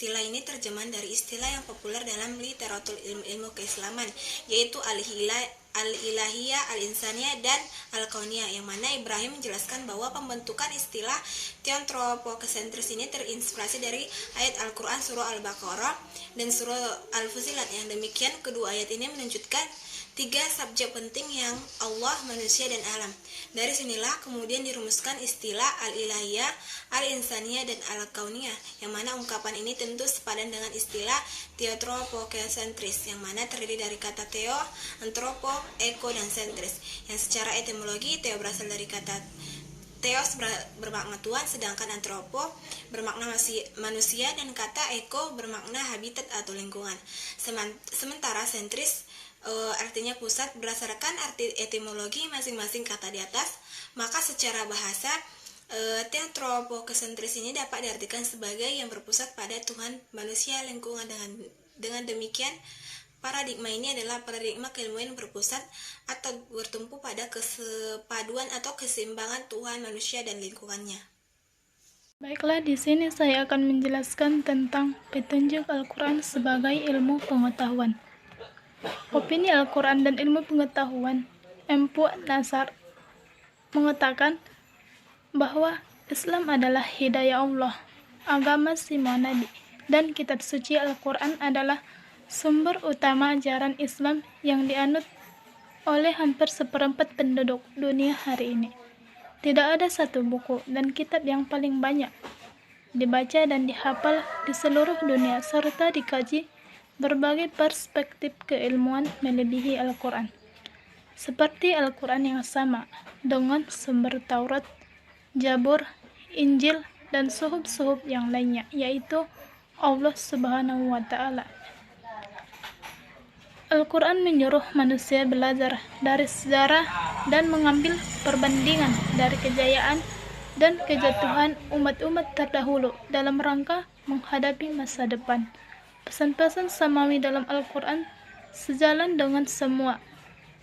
istilah ini terjemahan dari istilah yang populer dalam literatur ilmu keislaman, yaitu al-ilahiyah, al-insaniyah, dan al-kauniyah, yang mana Ibrahim menjelaskan bahwa pembentukan istilah teantropokesentris ini terinspirasi dari ayat Al-Quran surah Al-Baqarah dan surah Al-Fusilat. Yang demikian, kedua ayat ini menunjukkan tiga subjek penting yang Allah, manusia, dan alam. Dari sinilah kemudian dirumuskan istilah al-ilahiyah, al-insaniyah, dan al-kauniyah, yang mana ungkapan ini tentu sepadan dengan istilah teantropokesentris, yang mana terdiri dari kata theo, antropo, eko, dan sentris. Yang secara etimologi, theo berasal dari kata theos bermakna Tuhan, sedangkan antropo bermakna manusia, dan kata eko bermakna habitat atau lingkungan. Sementara sentris artinya pusat. Berdasarkan arti etimologi masing-masing kata di atas, maka secara bahasa teantropokesentris ini dapat diartikan sebagai yang berpusat pada Tuhan, manusia, lingkungan. Dengan demikian, paradigma ini adalah paradigma keilmuan yang berpusat atau bertumpu pada kesepaduan atau keseimbangan Tuhan, manusia, dan lingkungannya. Baiklah, di sini saya akan menjelaskan tentang petunjuk Al-Quran sebagai ilmu pengetahuan. Opini Al-Quran dan ilmu pengetahuan, Empu Nasar mengatakan bahwa Islam adalah hidayah Allah, agama semua nabi, dan kitab suci Al-Quran adalah sumber utama ajaran Islam yang dianut oleh hampir seperempat penduduk dunia hari ini. Tidak ada satu buku dan kitab yang paling banyak dibaca dan dihafal di seluruh dunia serta dikaji berbagai perspektif keilmuan melebihi Al-Quran. Seperti Al-Quran yang sama dengan sumber Taurat, Jabur, Injil, dan suhuf-suhuf yang lainnya, yaitu Allah Subhanahu wa Ta'ala. Al-Quran menyuruh manusia belajar dari sejarah dan mengambil perbandingan dari kejayaan dan kejatuhan umat-umat terdahulu dalam rangka menghadapi masa depan. Pesan-pesan samawi dalam Al-Quran sejalan dengan semua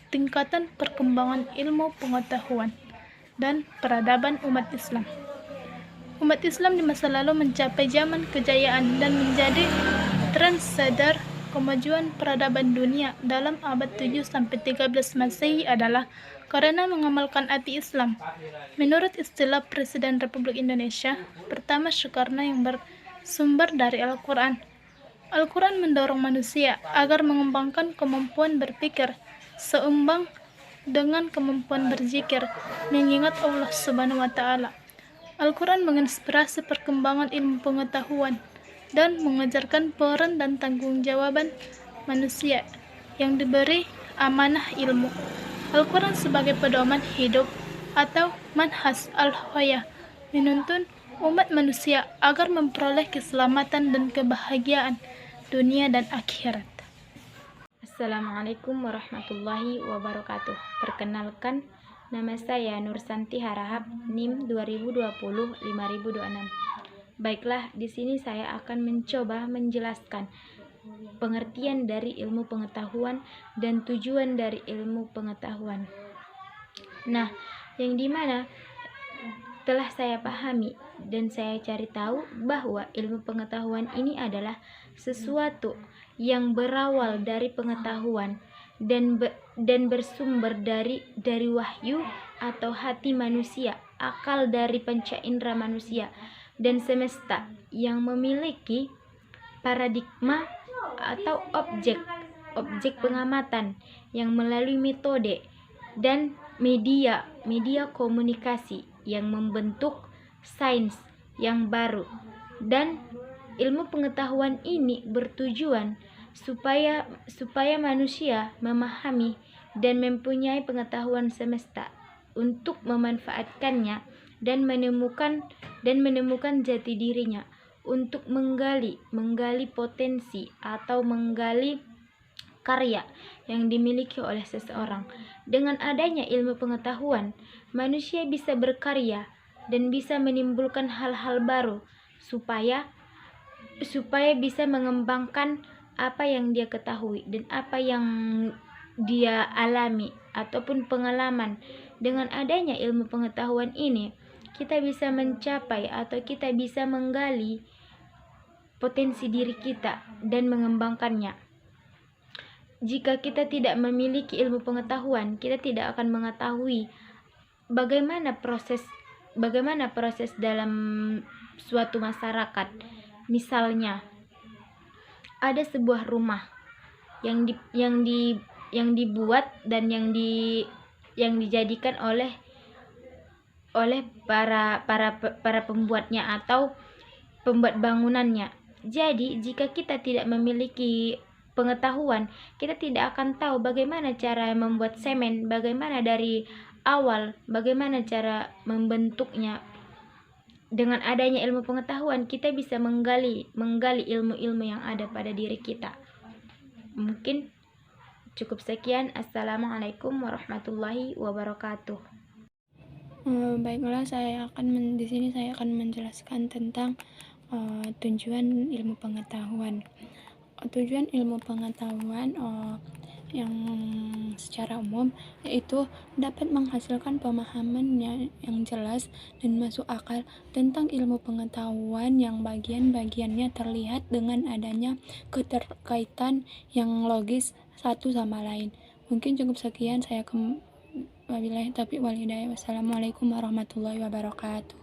tingkatan perkembangan ilmu pengetahuan dan peradaban umat Islam. Umat Islam di masa lalu mencapai zaman kejayaan dan menjadi trendsetter kemajuan peradaban dunia dalam abad 7-13 Masehi adalah karena mengamalkan arti Islam. Menurut istilah Presiden Republik Indonesia pertama Soekarno yang bersumber dari Al-Quran, Al-Quran mendorong manusia agar mengembangkan kemampuan berpikir seimbang dengan kemampuan berzikir, mengingat Allah Subhanahu wa Ta'ala. Al-Quran menginspirasi perkembangan ilmu pengetahuan dan mengajarkan peran dan tanggung jawaban manusia yang diberi amanah ilmu. Al-Quran sebagai pedoman hidup atau manhaj al-hayah menuntun umat manusia agar memperoleh keselamatan dan kebahagiaan dunia dan akhirat. Assalamualaikum warahmatullahi wabarakatuh. Perkenalkan, nama saya Nursanti Harahap, NIM 2020-5026. Baiklah, di sini saya akan mencoba menjelaskan pengertian dari ilmu pengetahuan dan tujuan dari ilmu pengetahuan. Nah, yang dimana telah saya pahami dan saya cari tahu bahwa ilmu pengetahuan ini adalah sesuatu yang berawal dari pengetahuan dan bersumber dari wahyu atau hati manusia, akal dari panca indera manusia dan semesta yang memiliki paradigma atau objek pengamatan yang melalui metode dan media komunikasi yang membentuk sains yang baru. Dan ilmu pengetahuan ini bertujuan supaya manusia memahami dan mempunyai pengetahuan semesta untuk memanfaatkannya dan menemukan jati dirinya, untuk menggali potensi atau menggali karya yang dimiliki oleh seseorang. Dengan adanya ilmu pengetahuan, manusia bisa berkarya dan bisa menimbulkan hal-hal baru supaya bisa mengembangkan apa yang dia ketahui dan apa yang dia alami ataupun pengalaman. Dengan adanya ilmu pengetahuan ini, kita bisa mencapai atau kita bisa menggali potensi diri kita dan mengembangkannya. Jika kita tidak memiliki ilmu pengetahuan, kita tidak akan mengetahui bagaimana proses dalam suatu masyarakat. Misalnya, ada sebuah rumah yang dibuat dan yang dijadikan oleh para pembuatnya atau pembuat bangunannya. Jadi, jika kita tidak memiliki pengetahuan, kita tidak akan tahu bagaimana cara membuat semen, bagaimana dari awal, bagaimana cara membentuknya. Dengan adanya ilmu pengetahuan, kita bisa menggali ilmu-ilmu yang ada pada diri kita. Mungkin cukup sekian. Assalamualaikum warahmatullahi wabarakatuh. Baiklah, di sini saya akan menjelaskan tentang tujuan ilmu pengetahuan. Tujuan ilmu pengetahuan yang secara umum yaitu dapat menghasilkan pemahaman yang jelas dan masuk akal tentang ilmu pengetahuan yang bagian-bagiannya terlihat dengan adanya keterkaitan yang logis satu sama lain. Mungkin cukup sekian, saya wabillahi taufiq wal hidayah. Wassalamualaikum warahmatullahi wabarakatuh.